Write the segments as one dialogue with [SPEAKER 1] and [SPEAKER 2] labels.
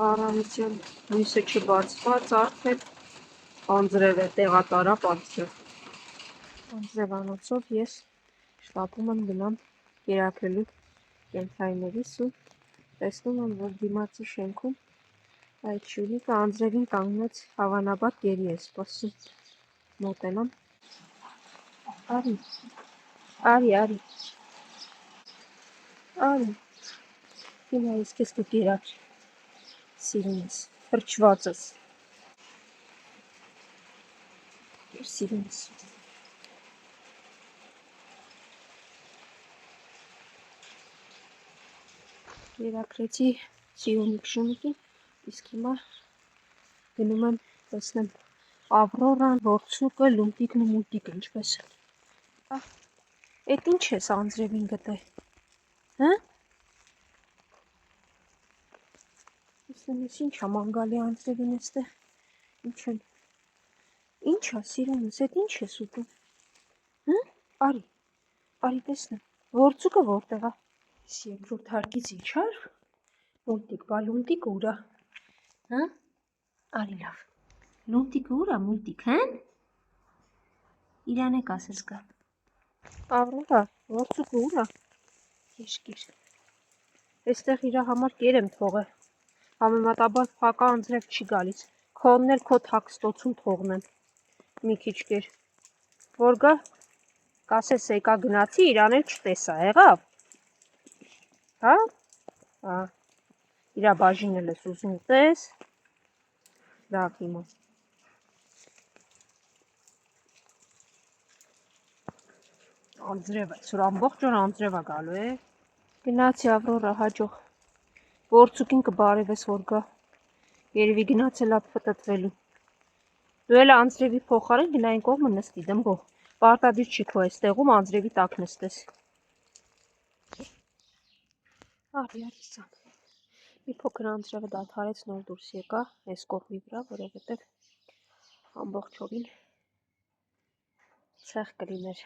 [SPEAKER 1] Առավոտյան լույսը չբացված, արդեն անձրև է, տեղատարապ անձրև։ Անձրևանոցով ես շտապում եմ գնամ կերակրելու կենդանիներիս ու տեսնում եմ, որ դիմացի շենքում այդ շունիկը անձրևին կանգնած հավանաբար գերի է սպասում։ Մոտենամ։ Արի։ Հիմա ես քեզ կկերակրեմ։ Սիրուն ես, թրջված ես։ Սիրուն ես։ Կերակրեցի սիրունիկ շունիկին, իսկ հիմա գնում եմ տեսնեմ Ավրորան, Որցուկը, Լունտիկն ու Մուլտիկը ինչպես են։ Էդ ինչ ես անձրևին գտել։ Հա՞։ Ես ինչա մանգալի անձրևին էստեղ։ Ինչ են։ Ինչա սիրունս, էդ ինչ ես ուտում։ Հա՞։ Արի տեսնեմ։ Որցուկը որտեղ է։ Ես երկրորդ հարկից իջար։ Մուլտիկ, բա Լունտիկը ուր է։ Հա՞։ Արի լավ։ Լունտիկը ուր է, Մուլտիկ, հա՞։ Իրան եք ասես կա։ Ավրորա, Որցուկը ուր է։ Կեր։ Էստեղ իրա համար կեր եմ թողել։ Համեմատաբար փակա անձրև չի գալիս։ Քոնն էլ քո թաքստոցում թողնեմ։ Մի քիչ կեր։ Որ գա, կասես եկա գնացի, իրան էլ չտեսա, եղավ։ Հա։ Իրա բաժին էլ ես ուզում ուտես։ Լավ հիմա։ Անձրև է, սուր ամբողջ օր անձրև է գալու է։ Գնացի Ավրորա հաջող։ Որցուկին կբարևես որ գա։ Երևի գնացել է փտտվելու։ Դու էլ անձրևի փոխարեն գնա այն կողմը նստի, դմբո։ Պարտադիր չի քո այստեղում անձրևի տակ նստես։ Արի սան։ Մի փոքր անձրևը դադարեց նոր դուրս եկա այս կողմի վրա, որովհետև ամբողջովին ցեղ կլիներ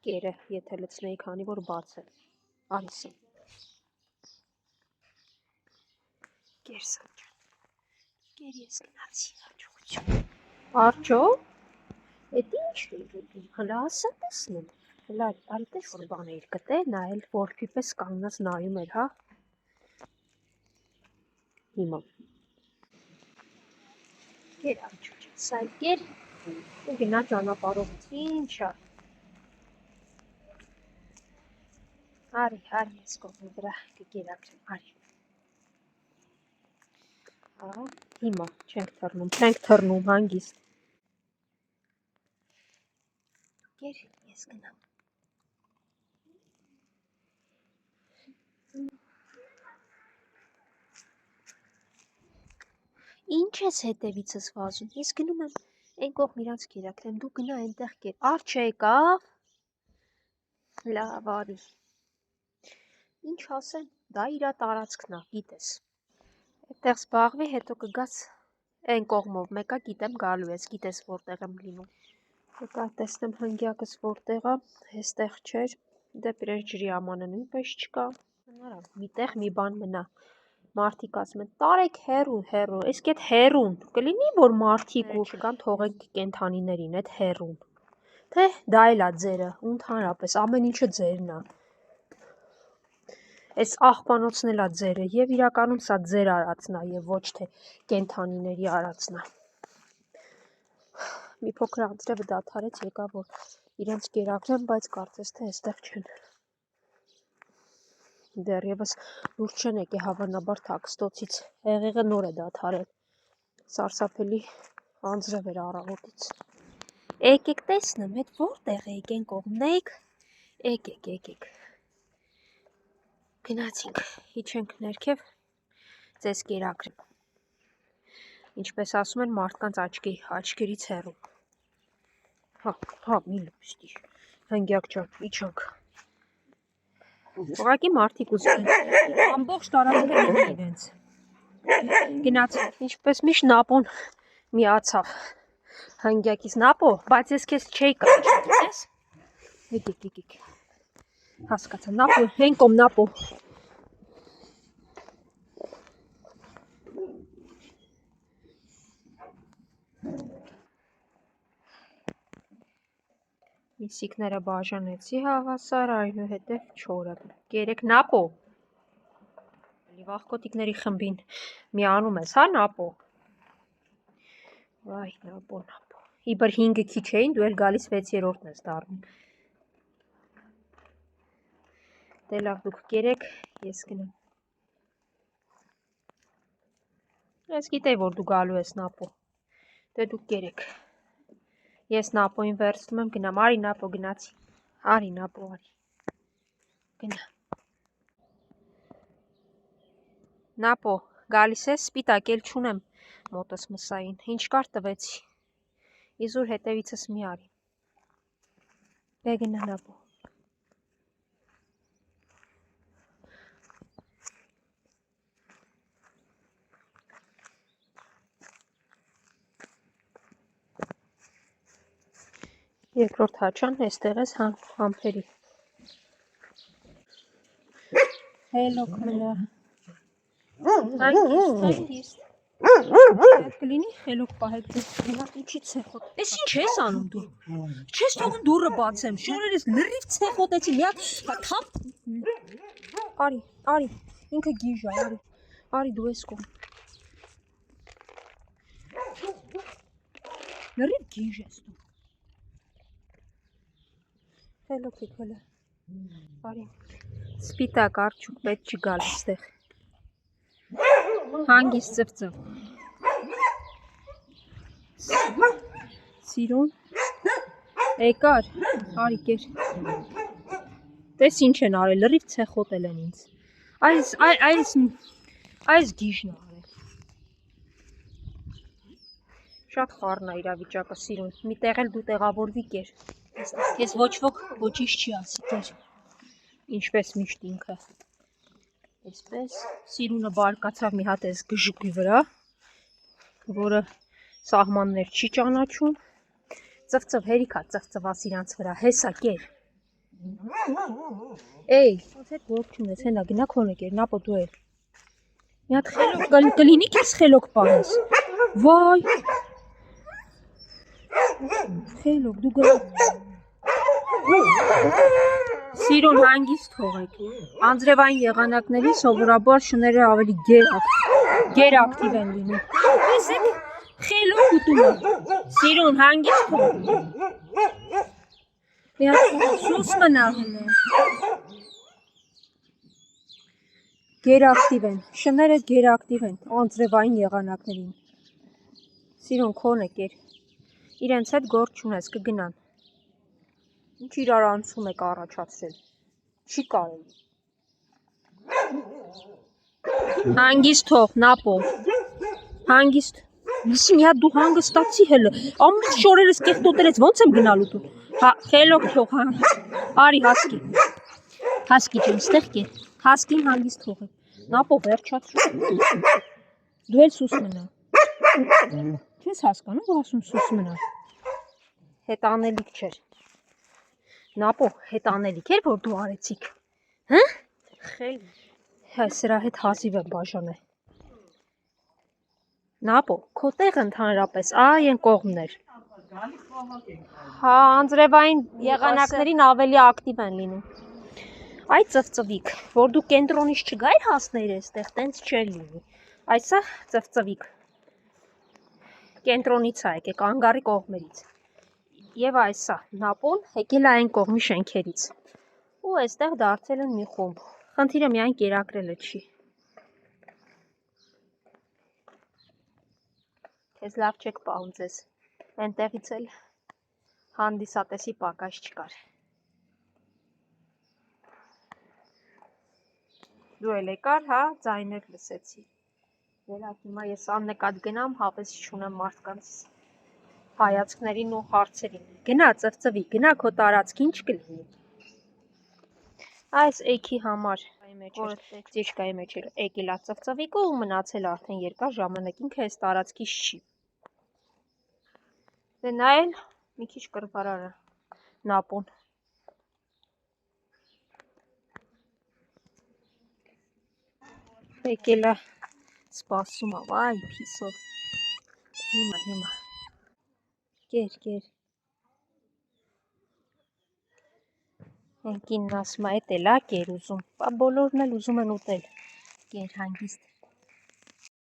[SPEAKER 1] կերը, եթե լցնեի, քանի որ բաց է։ Արի սան։ Կեր սան ջան։ Կեր ես գնացի, հաջողություն։ Արջո՞։ Էդ ի՞նչն է ուտում, հլա ասա տեսնեմ։ Հլա արի տես որ բան էիր գտել, նա էլ որբի պես կանգնած նայում էր, հա։ Հիմա։ Կեր արջո ջան, սա էլ կեր։ Ու գնա ճանապարհով, ինչա։ Արի ես կողմի վրա կկերակրեմ, արի։ Հա, հիմա չենք թռնում, հանգիստ։ Կեր, ես գնամ։ Ինչ ես հետևիցս վազում, ես գնում եմ այն կողմ իրանց կերակրեմ, դու գնա այնտեղ կեր, արջ եկավ, լավ արի, ինչ ասեն, դա իրա տարածքն է, գիտես, այդտեղ զբաղվի, հետո կգաս այն կողմով, մեկա գիտեմ գալու ես, գիտես որտեղ եմ լինում, կա տեսնեմ հնգյակս որտեղ է, հեստեղ չեր, դե պրեր ջրի ամանը նույնպես չկա, մի տեղ մի բան մնա, մարդիկ ասում են, տարեք հեռու, այս կետ հեռուն, կլինի, որ մարդիկ ու կան թողենք կենթանիներին, այդ հեռուն, թե դա էլ է ձերը, ընդհանրապես, ամեն ինչը ձերն է, այս աղբանոցն էլ է ձերը, և իրականում սա ձեր արածն է, և ոչ թե կենթանիների արածն է, մի փոքր անձրևը դադարեց, եկա, որ իրենց կերակրեմ, բայց կարծես թե այստեղ չեն, դեռևս դուրս չեն եկել հավանաբար թաքստոցից, հեղեղը նոր է դադարել, սարսափելի անձրև էր առավոտից։ Եկեք տեսնեմ, հետ որտեղ եք են կողմնեիք, եկեք, գնացինք, իջենք ներքև, ձեզ կերակրեմ, ինչպես ասում են մարդկանց աչքերից հեռու, հա, մի լպստի, հնգյակ ջան, իջանք, ուղղակի մարդիկ ուզում են, ամբողջ տարածքը լինի իրենց, գնացինք, ինչպես միշտ Նապոն միացավ, հնգյակից Նապո, բայց ես քեզ չէի կանչում, ես, եկեք, հասկացա, Նապո, հեն կոմ Նապո, Լիսիկները բաժանեցի հավասար, այնուհետև չորը։ Կերեք Նապո։ Վաղկոտիկների խմբին միանում ես, հա Նապո։ Վայ, Նապո։ Իբր 5-ը քիչ էին, դու էլ գալիս 6-րդն ես դառնում։ Դե լավ, դուք կերեք, ես գնամ։ Ես գիտեի, որ դու գալու ես Նապո։ Դե դուք կերեք։ Ես Նապոյին վերցնում եմ, գնամ, արի Նապո գնացի։ Արի Նապո, արի։ Գնա։ Նապո, գալիս ես, սպիտակ էլ չունեմ մոտս մսային, ինչ կար տվեցի, իզուր հետևիցս մի արի, բե գնա Նապո։ Երկրորդ հաճան, էստեղ ես համբերի։ Հելոք մնա։ Հանգիստ։ Այդ կլինի խելոք պահեք ինչի ցեխոտ։ Էս ինչ ես անում դու։ Չես թողում դուռը բացեմ, շորերս լրիվ ցեխոտեցի, միակ թափ։ Արի, ինքը գիժ է, արի դու ես կողմ։ Լրիվ գիժ ես դու։ Խելոք հելա։ Արի։ Սպիտակ արջուկ պետք չի գալ այստեղ։ Հանգիստ ծվծվ։ Սիրուն։ Եկար, արի կեր։ Տես ինչ են արել, լրիվ ցեխոտել են ինձ։ Այս գիժն արել։ Շատ խառն է իրավիճակը սիրուն, մի տեղ էլ դու տեղավորվի կեր։ Ես ոչ ոք ոչինչ չի ասի կեր։ Ինչպես միշտ ինքը։ Այսպես, սիրունը բարկացավ մի հատ այս գժուկի վրա, որը սահմաններ չի ճանաչում։ Ծվծվ հերիքա ծվծվաս իրանց վրա, հեսա կեր։ Էй, ոնց հետ ворք չունես, հենա գնա քոնը կեր, Նապո դու էլ։ Մի հատ խելոք կլինի քեզ խելոք պահես։ Վայ։ Խելոք դու գնա։ Սիրուն հանգիստ թողեք։ Անձրևային եղանակների սովորաբար շները ավելի գերակտիվ են լինում։ Տեսեք, խելոք ուտում է։ Սիրուն հանգիստ թող։ Մի հատ սուս մնա հնա։ Գերակտիվ են, շները գերակտիվ են անձրևային եղանակներին։ Սիրուն քոնը կեր։ Իրենց հետ գործ չունես, կգնան։ Ինչ իրար անցում եք առաջացրել։ Չի կարելի։ Հանգիստ թող, Նապո։ Հանգիստ։ Լսի մի հատ դու հանգստացի հելը։ Ամուր շորերս կեղտոտելեց, ոնց եմ գնալու դու։ Հա, խելոք թող, հա։ Արի հասկի։ Հասկի ջան, ստեղ կեր։ Հասկին հանգիստ թողեք։ Նապո վերջացրու։ Դու էլ սուս մնա։ Չես հասկանում, որ ասում սուս մնա։ Հետանելիք չէր։ Նապո, հետանելիք էր, որ դու արեցիք։ Հը? Խել։ Հա, սրա հետ հազիվ եմ բաժանել։ Նապո, քո տեղը ընդհանրապես այն կողմներ։ Հա, անձրևային եղանակներին ավելի ակտիվ են լինում։ Այ ծվծվիկ, որ դու կենտրոնից չգայր հասներ այստեղ, տենց չէր լինի։ Այսա ծվծվիկ։ Կենտրոնից է եկեք, անգարի կողմերից։ Եվ այսա, Նապոն եկել է այն կողմի շենքերից։ Ու այստեղ դարձել են մի խումբ։ Խնդիրը միայն կերակրելը չի։ Քեզ լավ չեք պահում ձեզ։ Այնտեղից էլ հանդիսատեսի պակաս չկար։ Դու էլ եկար, հա, ձայներ լսեցի։ Դերակ հիմա ես աննկատ գնամ, հավես չունեմ մարդկանց հայացքներին ու հարցերին։ Գնա ծվծվի, գնա քո տարածք, ինչ կլինի։ Այս էքի համար ծիճկայի մեջ էր եկել է ծվծվիկը ու մնացել արդեն երկար ժամանակ, ինքը այս տարածքից չի։ Դե նա էլ մի քիչ կռվարար է, Նապոն։ Եկել է սպասում է, վայ, փիսով։ Հիմա։ Կեր։ Ընկինն ասում է, էդ էլ ա կեր ուզում, բա բոլորն էլ ուզում են ուտել, կեր հանգիստ։